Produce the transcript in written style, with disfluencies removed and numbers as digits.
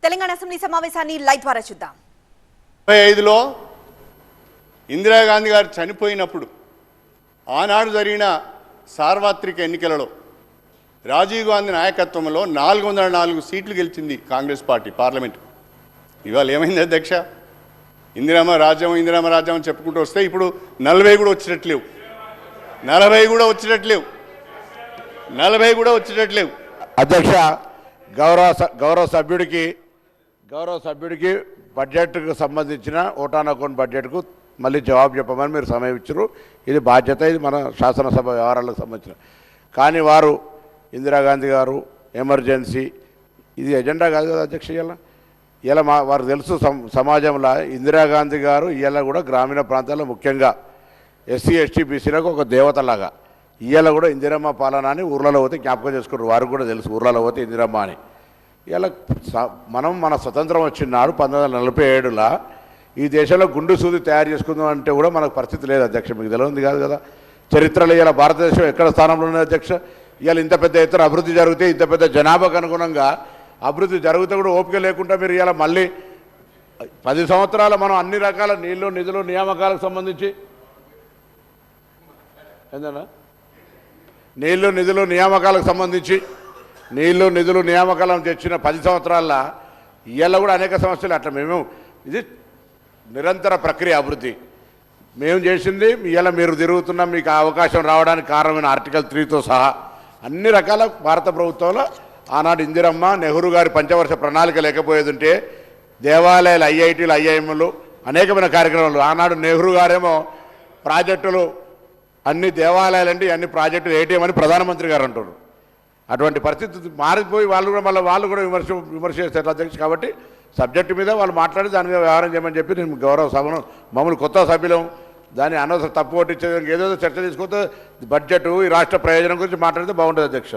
Telangana assembly సమావేశాన్ని live ద్వారా చూద్దాం. 2005లో ఇందిరాగాంధీ గారు చనిపోయినప్పుడు ఆనాడు జరిగిన సార్వత్రిక ఎన్నికలలో రాజీవ్ గాంధీ నాయకత్వంలో 404 సీట్లు గెలిచింది కాంగ్రెస్ పార్టీ పార్లమెంట్. ఇవాళ ఏమైంది అధ్యక్ష? ఇందిరామ రాజ్యం చెప్పుకుంటూ వస్తే ఇప్పుడు 40 కూడా వచ్చేటట్లేవు, 40 కూడా వచ్చేటట్లేవు. అధ్యక్ష, గౌరవ సభ్యుడికి బడ్జెట్కు సంబంధించిన ఓటాన్ అకౌంట్ బడ్జెట్కు మళ్ళీ జవాబు చెప్పమని మీరు సమయం ఇచ్చారు. ఇది బాధ్యత, ఇది మన శాసనసభ వ్యవహారాలకు సంబంధించిన. కానీ వారు ఇందిరాగాంధీ గారు ఎమర్జెన్సీ ఇది ఎజెండా కాదు కదా అధ్యక్ష. ఇలా వారు తెలుసు సమాజంలో ఇందిరాగాంధీ గారు ఇవాళ కూడా గ్రామీణ ప్రాంతాల్లో ముఖ్యంగా ఎస్సీ ఎస్టీ బీసీలకు ఒక దేవతలాగా ఇవాళ కూడా ఇందిరమ్మ పాలన అని ఊర్లలో పోతే జ్ఞాపకం చేసుకుంటారు. వారికి కూడా తెలుసు ఊర్లలో పోతే ఇందిరమ్మ అని. ఇలా మన స్వతంత్రం వచ్చిన నాడు 1947లో ఈ దేశంలో గుండు సూది తయారు చేసుకుందాం అంటే కూడా మనకు పరిస్థితి లేదు అధ్యక్ష. మీకు తెలియదు కాదు కదా. చరిత్రలో ఇలా భారతదేశం ఎక్కడ స్థానంలో ఉన్నది అధ్యక్ష? ఇవాళ ఇంత పెద్ద ఎత్తున అభివృద్ధి జరిగితే, ఇంత పెద్ద జనాభాకు అనుగుణంగా అభివృద్ధి జరిగితే కూడా ఓపిక లేకుండా మీరు ఇలా మళ్ళీ 10 సంవత్సరాలు మనం అన్ని రకాల నీళ్లు నిధులు నియామకాలకు సంబంధించి ఏందన్నా నీళ్లు నిధులు నియామకాలను తెచ్చిన 10 సంవత్సరాల్లో ఇవాళ కూడా అనేక సమస్యలు. అట్లా ఇది నిరంతర ప్రక్రియ అభివృద్ధి. మేము చేసింది ఇవాళ మీరు తిరుగుతున్నాం, మీకు అవకాశం రావడానికి కారణమైన ఆర్టికల్ 3తో సహా అన్ని రకాల భారత ప్రభుత్వంలో ఆనాడు ఇందిరమ్మ నెహ్రూ గారి పంచవర్ష ప్రణాళిక లేకపోయేది ఉంటే దేవాలయాలు, ఐఐటీలు, ఐఐఎంలు అనేకమైన కార్యక్రమాలు. ఆనాడు నెహ్రూ గారేమో ప్రాజెక్టులు అన్ని దేవాలయాలంటే అన్ని ప్రాజెక్టులు ఏటీఎం అని ప్రధానమంత్రి గారు అంటారు. అటువంటి పరిస్థితి మారిపోయి వాళ్ళు కూడా విమర్శ చేస్తారు అధ్యక్ష. కాబట్టి సబ్జెక్టు మీద వాళ్ళు మాట్లాడి దాని మీద వ్యవహారం చేయమని చెప్పి నేను గౌరవ సభను మమ్మల్ని కొత్త సభ్యులం దాన్ని అనవసరం తప్పు పట్టించేది ఏదో చర్చ తీసుకుంటే బడ్జెట్ ఈ రాష్ట్ర ప్రయోజనం గురించి మాట్లాడితే బాగుంటుంది అధ్యక్ష.